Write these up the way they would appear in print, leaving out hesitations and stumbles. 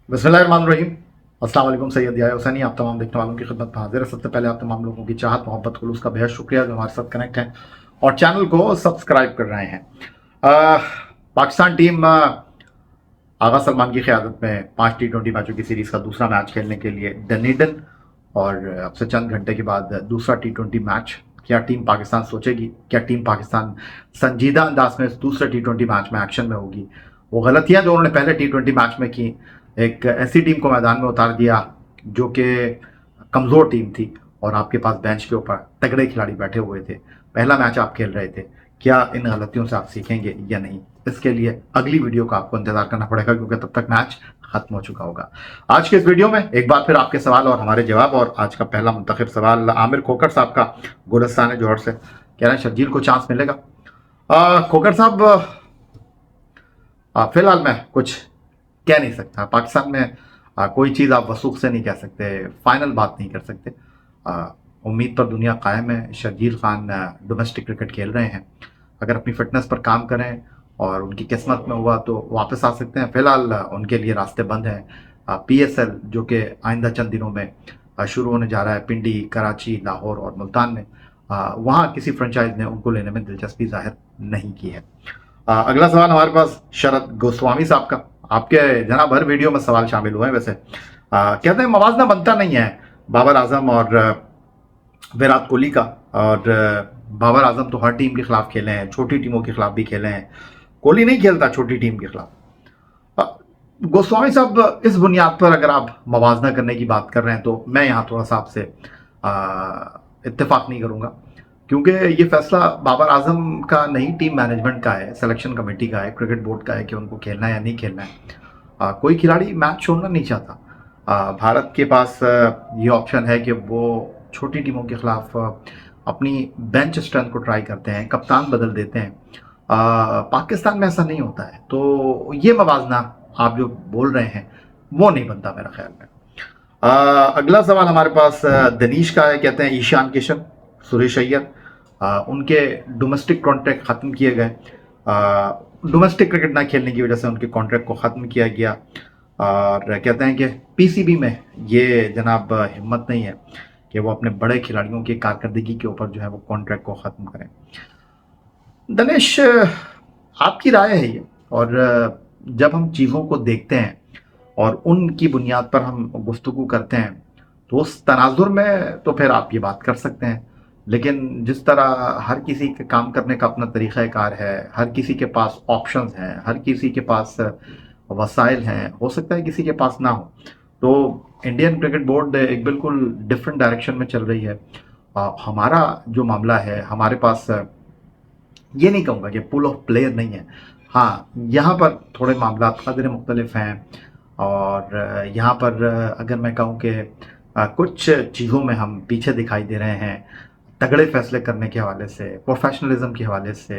बिस्मिल्लाहिर्रहमानिर्रहीम। अस्सलाम वालेकुम। सैयद याह्या हुसैनी आप तमाम देखने वालों की खिदमत में हाजिर है। सबसे पहले आप तमाम लोगों की चाहत मोहब्बत खुलूस का बेहद शुक्रिया जो हमारे साथ कनेक्ट हैं और चैनल को सब्सक्राइब कर रहे हैं। पाकिस्तान टीम आगा सलमान की क़यादत में 5 T20 मैचों की सीरीज़ का दूसरा मैच खेलने के लिए डनेडन और अब से चंद घंटे के बाद दूसरा T20 मैच। क्या टीम पाकिस्तान सोचेगी? क्या टीम पाकिस्तान संजीदा अंदाज में इस दूसरे T20 मैच में एक्शन में होगी? वो गलतियां जो उन्होंने पहले T20 मैच में की, एक ऐसी टीम को मैदान में उतार दिया जो कि कमज़ोर टीम थी और आपके पास बेंच के ऊपर तगड़े खिलाड़ी बैठे हुए थे। पहला मैच आप खेल रहे थे, क्या इन गलतियों से आप सीखेंगे या नहीं? इसके लिए अगली वीडियो का आपको इंतजार करना पड़ेगा क्योंकि तब तक मैच खत्म हो चुका होगा। आज के इस वीडियो में एक बार फिर आपके सवाल और हमारे जवाब। और आज का पहला मुंतखब सवाल आमिर खोकर साहब का गुलिस्तान जोहर से, कह रहे हैं शर्जील को चांस मिलेगा। खोकर साहब, फिलहाल मैं कुछ कह नहीं सकता। पाकिस्तान में कोई चीज़ आप वसूख से नहीं कह सकते, फाइनल बात नहीं कर सकते। उम्मीद पर दुनिया कायम है। शर्जील खान डोमेस्टिक क्रिकेट खेल रहे हैं, अगर अपनी फिटनेस पर काम करें और उनकी किस्मत में हुआ तो वापस आ सकते हैं। फिलहाल उनके लिए रास्ते बंद हैं। PSL जो कि आइंदा चंद दिनों में शुरू होने जा रहा है, पिंडी, कराची, लाहौर और मुल्तान में, वहाँ किसी फ्रेंचाइज ने उनको लेने में दिलचस्पी जाहिर नहीं की है। अगला सवाल हमारे पास शरद गोस्वामी साहब का। आपके जनाब हर वीडियो में सवाल शामिल हुए हैं वैसे। कहते हैं मवाजना बनता नहीं है बाबर आजम और विराट कोहली का। और बाबर आजम तो हर टीम के खिलाफ खेले हैं, छोटी टीमों के खिलाफ भी खेले हैं। कोहली नहीं खेलता छोटी टीम के खिलाफ। गोस्वामी साहब, इस बुनियाद पर अगर आप मवाजना करने की बात कर रहे हैं तो मैं यहाँ थोड़ा सा आपसे इत्तेफाक नहीं करूँगा, क्योंकि ये फैसला बाबर आजम का नहीं, टीम मैनेजमेंट का है, सिलेक्शन कमेटी का है, क्रिकेट बोर्ड का है कि उनको खेलना है या नहीं खेलना है। कोई खिलाड़ी मैच छोड़ना नहीं चाहता। भारत के पास ये ऑप्शन है कि वो छोटी टीमों के खिलाफ अपनी बेंच स्ट्रेंथ को ट्राई करते हैं, कप्तान बदल देते हैं। पाकिस्तान में ऐसा नहीं होता है, तो ये मवाजना आप जो बोल रहे हैं वो नहीं बनता मेरा ख्याल में। अगला सवाल हमारे पास दनीश का है। कहते हैं ईशान किशन, सुरेश अय्यर, उनके डोमेस्टिक कॉन्ट्रैक्ट ख़त्म किए गए। डोमेस्टिक क्रिकेट ना खेलने की वजह से उनके कॉन्ट्रैक्ट को ख़त्म किया गया। और कहते हैं कि PCB में ये जनाब हिम्मत नहीं है कि वो अपने बड़े खिलाड़ियों की कारकर्दगी के ऊपर जो है वो कॉन्ट्रैक्ट को ख़त्म करें। दनेश, आपकी राय है ये, और जब हम चीज़ों को देखते हैं और उनकी बुनियाद पर हम गुफ्तगू करते हैं तो उस तनाजुर में तो फिर आप ये बात कर सकते हैं। लेकिन जिस तरह हर किसी के काम करने का अपना तरीक़ाकार है, हर किसी के पास ऑप्शंस हैं, हर किसी के पास वसाइल हैं, हो सकता है किसी के पास ना हो। तो इंडियन क्रिकेट बोर्ड एक बिल्कुल डिफरेंट डायरेक्शन में चल रही है। हमारा जो मामला है, हमारे पास ये नहीं कहूँगा कि पुल ऑफ प्लेयर नहीं है। हाँ, यहाँ पर थोड़े मामला कदर मुख्तलिफ हैं। और यहाँ पर अगर मैं कहूँ कि कुछ चीज़ों में हम पीछे दिखाई दे रहे हैं, तगड़े फैसले करने के हवाले से, प्रोफेशनलिज्म के हवाले से,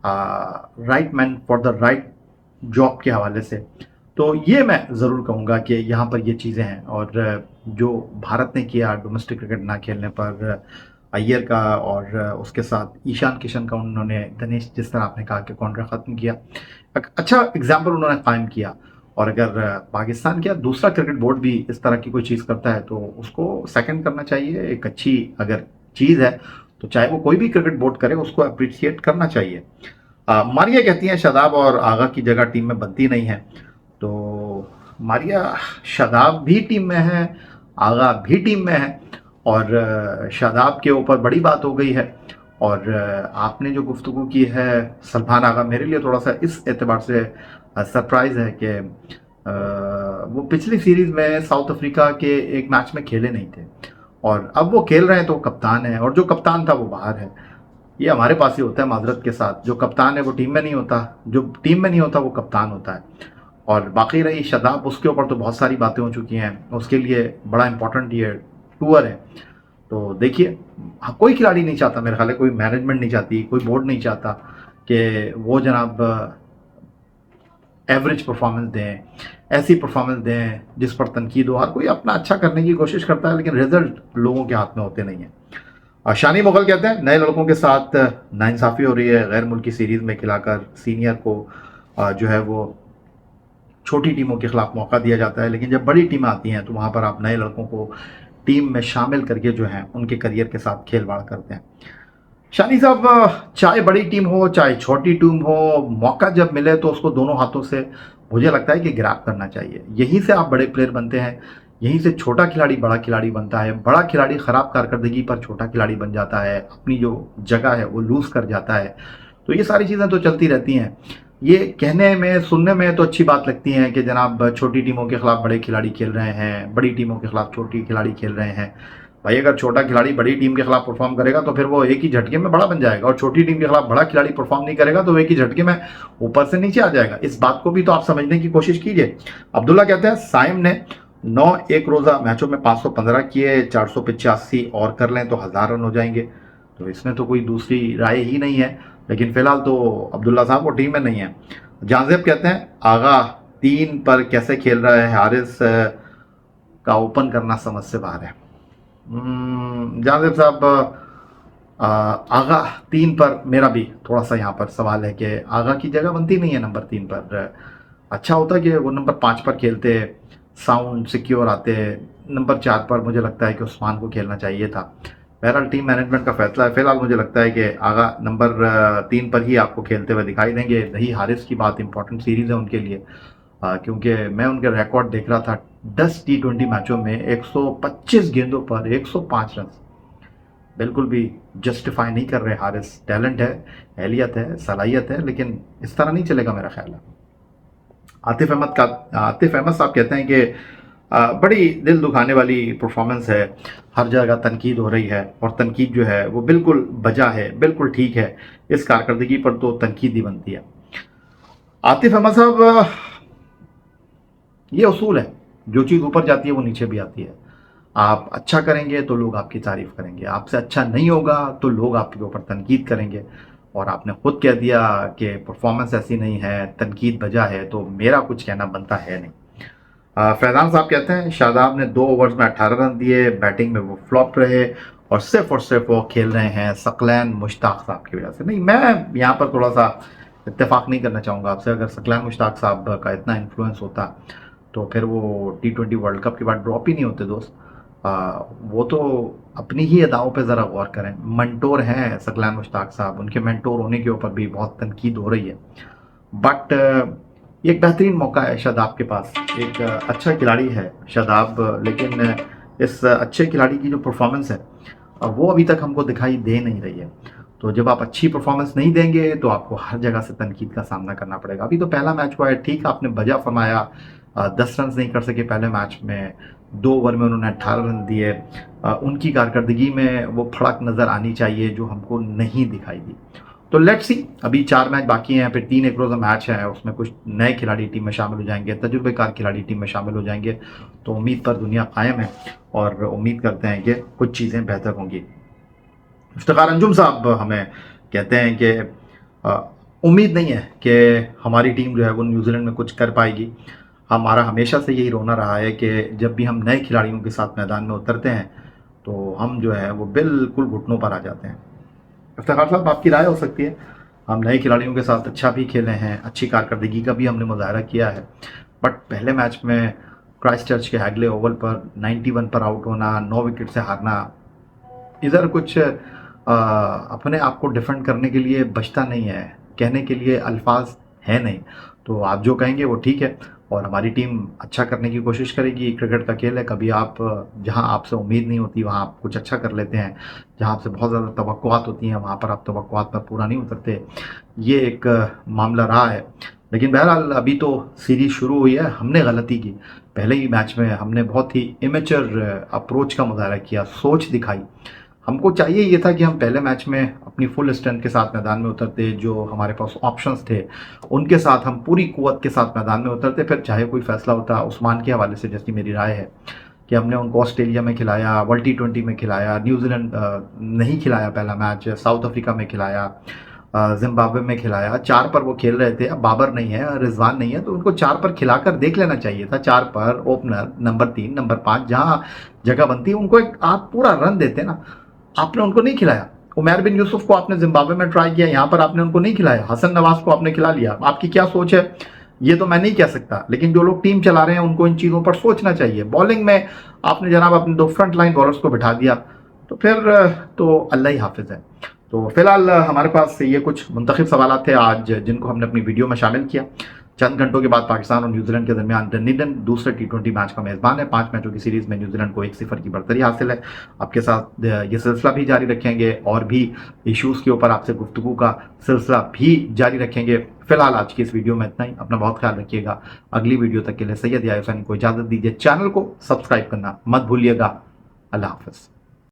right man for the right job के हवाले से। तो ये मैं ज़रूर कहूँगा कि यहाँ पर ये चीज़ें हैं। और जो भारत ने किया डोमेस्टिक क्रिकेट ना खेलने पर अय्यर का, और उसके साथ ईशान किशन का उन्होंने, दनेश जिस तरह आपने कहा कि कॉन्ट्रैक्ट ख़त्म किया, एक अच्छा एग्जाम्पल उन्होंने कायम किया। और अगर पाकिस्तान का दूसरा क्रिकेट बोर्ड भी इस तरह की कोई चीज़ करता है तो उसको सेकंड करना चाहिए। एक अच्छी अगर चीज़ है तो चाहे वो कोई भी क्रिकेट बोर्ड करे, उसको अप्रिशिएट करना चाहिए। मारिया कहती हैं शादाब और आगा की जगह टीम में बनती नहीं है। तो मारिया, शादाब भी टीम में है, आगा भी टीम में है, और शादाब के ऊपर बड़ी बात हो गई है। और आपने जो गुफ्तगू की है सलमान आगा, मेरे लिए थोड़ा सा इस एतबार से सरप्राइज़ है कि वो पिछली सीरीज़ में साउथ अफ्रीका के एक मैच में खेले नहीं थे और अब वो खेल रहे हैं तो कप्तान है, और जो कप्तान था वो बाहर है। ये हमारे पास ही होता है माजरत के साथ, जो कप्तान है वो टीम में नहीं होता, जो टीम में नहीं होता वो कप्तान होता है। और बाकी रही शादाब, उसके ऊपर तो बहुत सारी बातें हो चुकी हैं, उसके लिए बड़ा इंपॉर्टेंट ये टूर है। तो देखिए, कोई खिलाड़ी नहीं चाहता, मेरे ख्याल है कोई मैनेजमेंट नहीं चाहती, कोई बोर्ड नहीं चाहता कि वो जनाब एवरेज परफॉर्मेंस दें, ऐसी परफॉर्मेंस दें जिस पर तनकीद हो। हर कोई अपना अच्छा करने की कोशिश करता है, लेकिन रिजल्ट लोगों के हाथ में होते नहीं हैं। शानी मुगल कहते हैं नए लड़कों के साथ नाइंसाफ़ी हो रही है, गैर मुल्की सीरीज़ में खिलाकर सीनियर को जो है वो छोटी टीमों के खिलाफ मौका दिया जाता है, लेकिन जब बड़ी टीमें आती हैं तो वहाँ पर आप नए लड़कों को टीम में शामिल करके जो है उनके करियर के साथ खेलवाड़ करते हैं। शानी साहब, चाहे बड़ी टीम हो चाहे छोटी टीम हो, मौका जब मिले तो उसको दोनों हाथों से मुझे लगता है कि ग्रैब करना चाहिए। यहीं से आप बड़े प्लेयर बनते हैं, यहीं से छोटा खिलाड़ी बड़ा खिलाड़ी बनता है, बड़ा खिलाड़ी खराब कारकर्दगी पर छोटा खिलाड़ी बन जाता है, अपनी जो जगह है वो लूज कर जाता है। तो ये सारी चीज़ें तो चलती रहती हैं। ये कहने में सुनने में तो अच्छी बात लगती है कि जनाब छोटी टीमों के खिलाफ बड़े खिलाड़ी खेल रहे हैं, बड़ी टीमों के खिलाफ छोटी खिलाड़ी खेल रहे हैं। भाई अगर छोटा खिलाड़ी बड़ी टीम के खिलाफ परफॉर्म करेगा तो फिर वो एक ही झटके में बड़ा बन जाएगा, और छोटी टीम के खिलाफ बड़ा खिलाड़ी परफॉर्म नहीं करेगा तो वो एक ही झटके में ऊपर से नीचे आ जाएगा। इस बात को भी तो आप समझने की कोशिश कीजिए। अब्दुल्ला कहते हैं साइम ने 9 एक रोजा मैचों में 515 किए, 485 और कर लें तो 1000 रन हो जाएंगे। तो इसमें तो कोई दूसरी राय ही नहीं है, लेकिन फिलहाल तो अब्दुल्ला साहब वो टीम में नहीं है। जाजेब कहते हैं आगा 3 पर कैसे खेल रहा है, हारिस का ओपन करना समझ से बाहर है। जावेद साहब, आगा 3 पर मेरा भी थोड़ा सा यहाँ पर सवाल है कि आगा की जगह बनती नहीं है नंबर 3 पर। अच्छा होता कि वो नंबर 5 पर खेलते, साउंड सिक्योर आते। नंबर 4 पर मुझे लगता है कि उस्मान को खेलना चाहिए था। बहरहाल टीम मैनेजमेंट का फैसला है। फिलहाल मुझे लगता है कि आगा नंबर 3 पर ही आपको खेलते हुए दिखाई देंगे। दही हारिस की बात इंपॉर्टेंट सीरीज़ है उनके लिए, क्योंकि मैं उनके रिकॉर्ड देख रहा था 10 T20 मैचों में 125 गेंदों पर 105 रन। बिल्कुल भी जस्टिफाई नहीं कर रहे हारिस। टैलेंट है, एहलियत है, सलाहियत है, लेकिन इस तरह नहीं चलेगा मेरा ख्याल है। आतिफ अहमद साहब कहते हैं कि बड़ी दिल दुखाने वाली परफॉर्मेंस है, हर जगह तनकीद हो रही है और तनकीद जो है वो बिल्कुल बजा है, बिल्कुल ठीक है। इस कारकर्दगी पर तो तनकीद ही बनती है। आतिफ अहमद साहब, ये उसूल है, जो चीज़ ऊपर जाती है वो नीचे भी आती है। आप अच्छा करेंगे तो लोग आपकी तारीफ करेंगे, आपसे अच्छा नहीं होगा तो लोग आपके ऊपर तनकीद करेंगे। और आपने खुद कह दिया कि परफॉर्मेंस ऐसी नहीं है, तनकीद बजा है, तो मेरा कुछ कहना बनता है नहीं। फैजान साहब कहते हैं शादाब ने 2 ओवर्स में 18 रन दिए, बैटिंग में वो फ्लॉप रहे और सिर्फ वो खेल रहे हैं सकलैन मुश्ताक साहब की वजह से। नहीं, मैं यहाँ पर थोड़ा सा इत्तेफाक नहीं करना चाहूँगा आपसे। अगर सकलैन मुश्ताक साहब का इतना इन्फ्लुएंस होता तो फिर वो T20 वर्ल्ड कप के बाद ड्रॉप ही नहीं होते दोस्त। वो तो अपनी ही अदाओं पे ज़रा गौर करें। मेंटोर हैं सकलैन मुश्ताक साहब, उनके मेंटोर होने के ऊपर भी बहुत तनकीद हो रही है। बट ये एक बेहतरीन मौका है शादाब के पास, एक अच्छा खिलाड़ी है शादाब, लेकिन इस अच्छे खिलाड़ी की जो परफॉर्मेंस है वो अभी तक हमको दिखाई दे नहीं रही है। तो जब आप अच्छी परफॉर्मेंस नहीं देंगे तो आपको हर जगह से तनकीद का सामना करना पड़ेगा। अभी तो पहला मैच हुआ है, ठीक आपने बजा फरमाया, 10 रन नहीं कर सके पहले मैच में, 2 ओवर में उन्होंने 18 रन दिए। उनकी कारकर्दगी में वो फड़क नज़र आनी चाहिए जो हमको नहीं दिखाई दी। तो लेट्स सी, अभी 4 मैच बाकी हैं, फिर 3 एक रोज़ा मैच है, उसमें कुछ नए खिलाड़ी टीम में शामिल हो जाएंगे, तजुर्बेकार खिलाड़ी टीम में शामिल हो जाएंगे। तो उम्मीद पर दुनिया कायम है और उम्मीद करते हैं कि कुछ चीज़ें बेहतर होंगी। इफ्तिखार अंजुम साहब हमें कहते हैं कि उम्मीद नहीं है कि हमारी टीम जो है वो न्यूजीलैंड में कुछ कर पाएगी। हमारा हमेशा से यही रोना रहा है कि जब भी हम नए खिलाड़ियों के साथ मैदान में उतरते हैं तो हम जो है वो बिल्कुल घुटनों पर आ जाते हैं। इफ्तिखार साहब, आपकी राय हो सकती है। हम नए खिलाड़ियों के साथ अच्छा भी खेले हैं, अच्छी कारकर्दगी का भी हमने मुजाहरा किया है, बट पहले मैच में क्राइस्ट चर्च के हैगले ओवल पर 91 पर आउट होना, 9 विकेट से हारना, इधर कुछ अपने आप को डिफेंड करने के लिए बचता नहीं है, कहने के लिए अल्फाज है नहीं। तो आप जो कहेंगे वो ठीक है और हमारी टीम अच्छा करने की कोशिश करेगी। क्रिकेट का खेल है, कभी आप जहां आपसे उम्मीद नहीं होती वहां आप कुछ अच्छा कर लेते हैं, जहां आपसे बहुत ज़्यादा तवक्कुआत होती हैं वहां पर आप तवक्कुआत पर पूरा नहीं उतरते। ये एक मामला रहा है। लेकिन बहरहाल अभी तो सीरीज़ शुरू हुई है, हमने गलती की। पहले ही मैच में हमने बहुत ही इमेच्योर अप्रोच का मुजाहरा किया, सोच दिखाई। हमको चाहिए ये था कि हम पहले मैच में अपनी फुल स्ट्रेंथ के साथ मैदान में उतरते, जो हमारे पास ऑप्शंस थे उनके साथ हम पूरी कुव्वत के साथ मैदान में उतरते, फिर चाहे कोई फैसला होता। उस्मान के हवाले से जैसी मेरी राय है कि हमने उनको ऑस्ट्रेलिया में खिलाया, वर्ल्ड T20 में खिलाया, न्यूजीलैंड नहीं खिलाया पहला मैच, साउथ अफ्रीका में खिलाया, जिम्बाब्वे में खिलाया। 4 पर वो खेल रहे थे, अब बाबर नहीं है, रिजवान नहीं है, तो उनको 4 पर खिलाकर देख लेना चाहिए था। 4 पर ओपनर नंबर 3 नंबर 5 जहाँ जगह बनती है उनको एक आप पूरा रन देते ना, आपने उनको नहीं खिलाया। उमैर बिन यूसुफ को आपने जिम्बाब्वे में ट्राई किया, यहाँ पर आपने उनको नहीं खिलाया। हसन नवाज को आपने खिला लिया। आपकी क्या सोच है ये तो मैं नहीं कह सकता, लेकिन जो लोग टीम चला रहे हैं उनको इन चीज़ों पर सोचना चाहिए। बॉलिंग में आपने जनाब अपने 2 फ्रंट लाइन बॉलर्स को बिठा दिया, तो फिर तो अल्लाह ही हाफ़िज़ है। तो फिलहाल हमारे पास ये कुछ मुंतखब सवालात थे आज, जिनको हमने अपनी वीडियो में शामिल किया। चंद घंटों के बाद पाकिस्तान और न्यूजीलैंड के दरमियान डनिडन दूसरे T20 मैच का मेज़बान है। 5 मैचों की सीरीज़ में न्यूजीलैंड को 1-0 की बढ़तरी हासिल है। आपके साथ ये सिलसिला भी जारी रखेंगे और भी इश्यूज़ के ऊपर आपसे गुफ्तगू का सिलसिला भी जारी रखेंगे। फिलहाल आज की इस वीडियो में इतना ही। अपना बहुत ख्याल रखिएगा। अगली वीडियो तक के लिए सैयद याहिया हुसैन को इजाज़त दीजिए। चैनल को सब्सक्राइब करना मत भूलिएगा। अल्लाह हाफ़िज़।